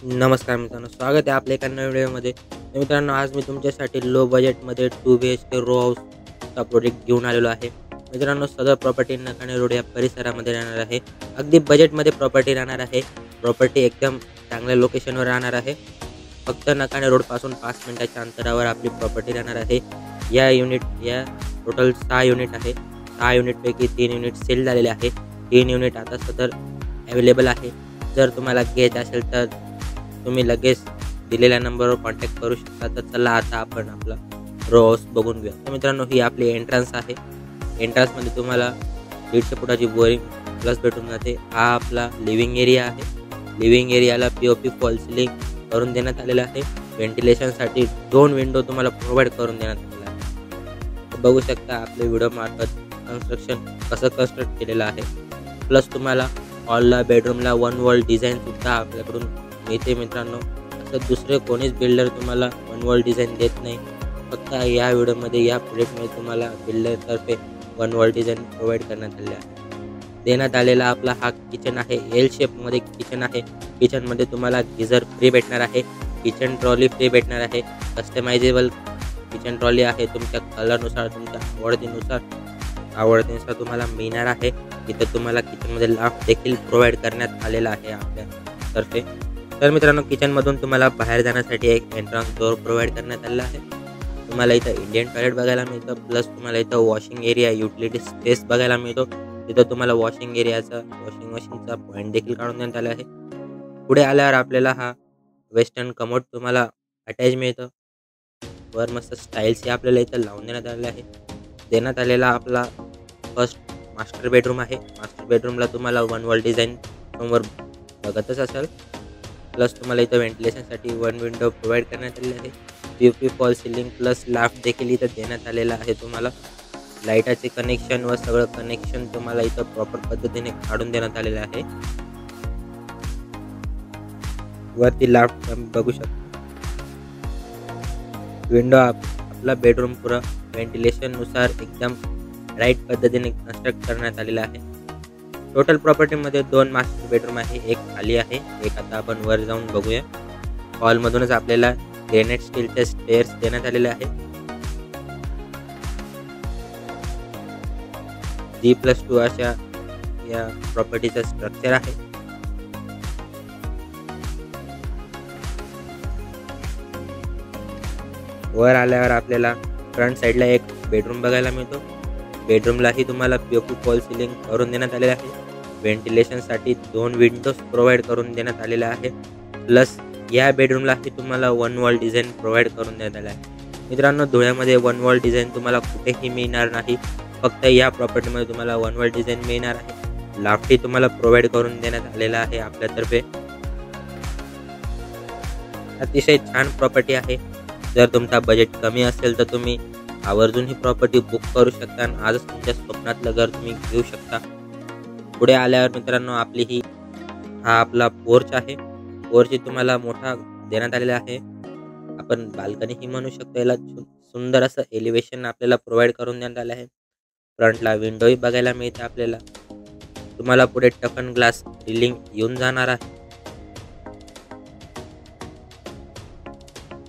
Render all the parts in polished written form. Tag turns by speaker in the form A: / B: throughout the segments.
A: नमस्कार मित्रांनो, स्वागत आहे आपल्या एका नवीन व्हिडिओमध्ये. तर मित्रांनो, आज मी तुमच्यासाठी लो बजेटमध्ये 2 BHK रो हाऊसचा प्रोजेक्ट घेऊन आलेलो आहे. मित्रांनो, सदर प्रॉपर्टी नकाणे रोड या परिसरामध्ये राहणार आहे. अगदी बजेटमध्ये प्रॉपर्टी राहणार आहे. प्रॉपर्टी एकदम चांगल्या लोकेशनवर राहणार आहे. फक्त नकाणे रोडपासून 5 मिनिटाच्या अंतरावर आपली प्रॉपर्टी राहणार आहे. या टोटल 6 युनिट आहे. 6 युनिटपैकी 3 युनिट सेल झालेले आहे. 3 युनिट आता सदर अवेलेबल आहे. जर तुम्हाला घ्यायचं असेल तर तुम्ही लगेच दिलेल्या नंबरवर कॉन्टॅक्ट करू शकता. तर चला आता आपण आपला रो हाऊस बघून घेऊया. तर मित्रांनो, ही आपली एंट्रन्स आहे. एंट्रन्समध्ये तुम्हाला 150 फुटाची बोरिंग प्लस भेटून जाते. हा आपला लिव्हिंग एरिया आहे. लिव्हिंग एरियाला POP फॉल सिलिंग करून देण्यात आलेलं आहे. व्हेंटिलेशनसाठी 2 विंडो तुम्हाला प्रोव्हाइड करून देण्यात आलेला आहे. तर बघू शकता आपल्या व्हिडिओमार्फत कन्स्ट्रक्शन कसं कन्स्ट्रक्ट केलेलं आहे. प्लस तुम्हाला हॉलला बेडरूमला 1 वॉल डिझाईनसुद्धा आपल्याकडून मिळते. मित्रांनो, असं दुसरे कोणीच बिल्डर तुम्हाला 1 वॉल डिझाईन देत नाही. फक्त या व्हिडिओमध्ये या प्रोजेक्टमध्ये तुम्हाला बिल्डरतर्फे 1 वॉल डिझाईन प्रोव्हाइड करण्यात आले आहे. देण्यात आलेला आपला हा किचन आहे. एल शेपमध्ये किचन आहे. किचनमध्ये तुम्हाला गिझर फ्री भेटणार आहे. किचन ट्रॉली फ्री भेटणार आहे. कस्टमायझेबल किचन ट्रॉली आहे. तुमच्या कलरनुसार, तुमच्या आवडतीनुसार तुम्हाला मिळणार आहे. इथं तुम्हाला किचनमध्ये लाफ्ट देखील प्रोव्हाइड करण्यात आलेला आहे आपल्यातर्फे. तर मित्रांनो, किचनमधून तुम्हाला बाहेर जाण्यासाठी एक एंट्रन्स डोअर प्रोव्हाइड करण्यात आला आहे. तुम्हाला इथं इंडियन टॉयलेट बघायला मिळतं. प्लस तुम्हाला इथं वॉशिंग एरिया, युटिलिटी स्पेस बघायला मिळतो. तिथं तुम्हाला वॉशिंग मशीनचा पॉईंट देखील काढून देण्यात आला आहे. पुढे आल्यावर आपल्याला हा वेस्टर्न कमोड तुम्हाला अटॅच मिळतं. वर मस्त स्टाईल्स हे आपल्याला इथं लावून देण्यात आलेलं आहे. देण्यात आलेला आपला फर्स्ट मास्टर बेडरूम आहे. मास्टर बेडरूमला तुम्हाला 1 वॉल डिझाईन समोर बघतच असाल. प्लस तुम्हाला इथं व्हेंटिलेशनसाठी 1 विंडो प्रोव्हाइड करण्यात आलेली आहे. POP fall ceiling plus laughed देखील इथं देण्यात आलेला आहे. तुम्हाला लाईटाचे कनेक्शन व सगळं कनेक्शन तुम्हाला इथं प्रॉपर पद्धतीने काढून देण्यात आलेलं आहे. वरती लाफ्ट बघू शकता. विंडो आपला बेडरूम पुरा व्हेंटिलेशननुसार एकदम राईट पद्धतीने कन्स्ट्रक्ट करण्यात आलेला आहे. टोटल प्रॉपर्टीमध्ये 2 मास्टर बेडरूम आहे. एक खाली आहे, एक आता आपण वर जाऊन बघूया. हॉलमधूनच आपल्याला ग्रेनाइट स्टीलचे स्टेअर्स देण्यात आलेले आहे. G+2 अशा या प्रॉपर्टीचं स्ट्रक्चर आहे. वर आल्यावर आपल्याला फ्रंट साईडला एक बेडरूम बघायला मिळतो. बेडरूमलाही तुम्हाला POP फॉल सिलिंग करून देण्यात आलेलं आहे. व्हेंटिलेशनसाठी 2 विंडोज प्रोव्हाइड करून देण्यात आलेल्या आहे. प्लस या बेडरूमलाही तुम्हाला 1 वॉल डिझाईन प्रोव्हाइड करून देण्यात आलं आहे. मित्रांनो, धुळ्यामध्ये 1 वॉल डिझाईन तुम्हाला कुठेही मिळणार नाही. फक्त या प्रॉपर्टीमध्ये तुम्हाला 1 वॉल डिझाईन मिळणार आहे. लाफ्टही तुम्हाला प्रोव्हाइड करून देण्यात आलेला आहे आपल्यातर्फे. अतिशय छान प्रॉपर्टी आहे. जर तुमचा बजेट कमी असेल तर तुम्ही आवर्जून ही प्रॉपर्टी बुक करू शकता आणि आजच तुमच्या स्वप्नातलं घर तुम्ही घेऊ शकता. पुढे आल्यावर मित्रांनो, हा आपला पोर्च आहे. पोर्च तुम्हाला मोठा देण्यात आलेला आहे. आपण बाल्कनीही म्हणू शकतो. याला सुंदर असं एलिव्हेशन आपल्याला प्रोव्हाइड करून देण्यात आलं आहे. फ्रंटला विंडोही बघायला मिळते आपल्याला. तुम्हाला पुढे टफन ग्लास रिलिंग येऊन जाणार आहे.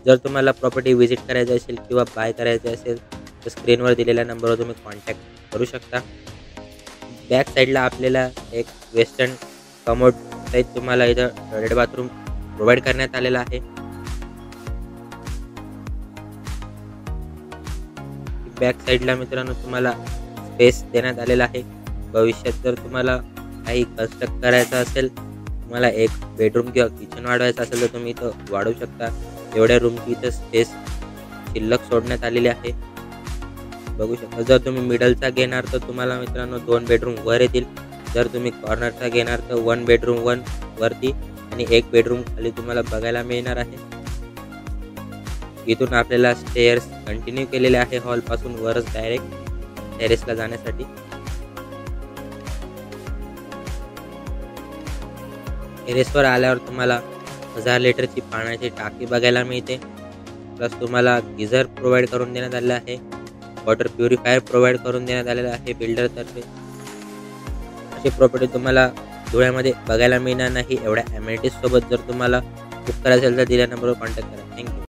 A: जर तुम्हाला प्रॉपर्टी व्हिजिट करायची असेल किंवा बाय करायची असेल तर स्क्रीनवर दिलेल्या नंबरवर तुम्ही कॉन्टॅक्ट करू शकता. बॅक साईडला आपल्याला एक वेस्टर्न कमोड टाईप तुम्हाला इथं टॉयलेट बाथरूम प्रोव्हाइड करण्यात आलेला आहे. बॅक साईडला मित्रांनो तुम्हाला स्पेस देण्यात आलेला आहे. भविष्यात जर तुम्हाला काही कन्स्ट्रक्ट करायचं असेल, तुम्हाला एक बेडरूम किंवा किचन वाढवायचं असेल तर तुम्ही इथं वाढवू शकता. एवढ्या रूमची इथं स्पेस शिल्लक सोडण्यात आलेली आहे. बघू शकता. जर तुम्ही मिडलचा घेणार तर तुम्हाला मित्रांनो 2 बेडरूम वर येतील. जर तुम्ही कॉर्नरचा घेणार तर 1 बेडरूम वरती आणि 1 बेडरूम खाली तुम्हाला बघायला मिळणार आहे. इथून आपल्याला स्टेअर्स कंटिन्यू केलेले आहे हॉलपासून वरच डायरेक्ट टेरेसला जाण्यासाठी. टेरेसवर आल्यावर तुम्हाला 1000 लिटरची पाण्याची टाकी बघायला मिळते. प्लस तुम्हाला गिझर प्रोव्हाइड करून देण्यात आलेला आहे. वॉटर प्युरिफायर प्रोव्हाइड करून देण्यात आलेला आहे बिल्डरतर्फे. अशी प्रॉपर्टी तुम्हाला धुळ्यामध्ये बघायला मिळणार नाही. एवढ्या ॲमेनिटीज सोबत जर तुम्हाला बुक करायचं असेल तर दिलेल्या नंबरवर कॉन्टॅक्ट करा. थँक्यू.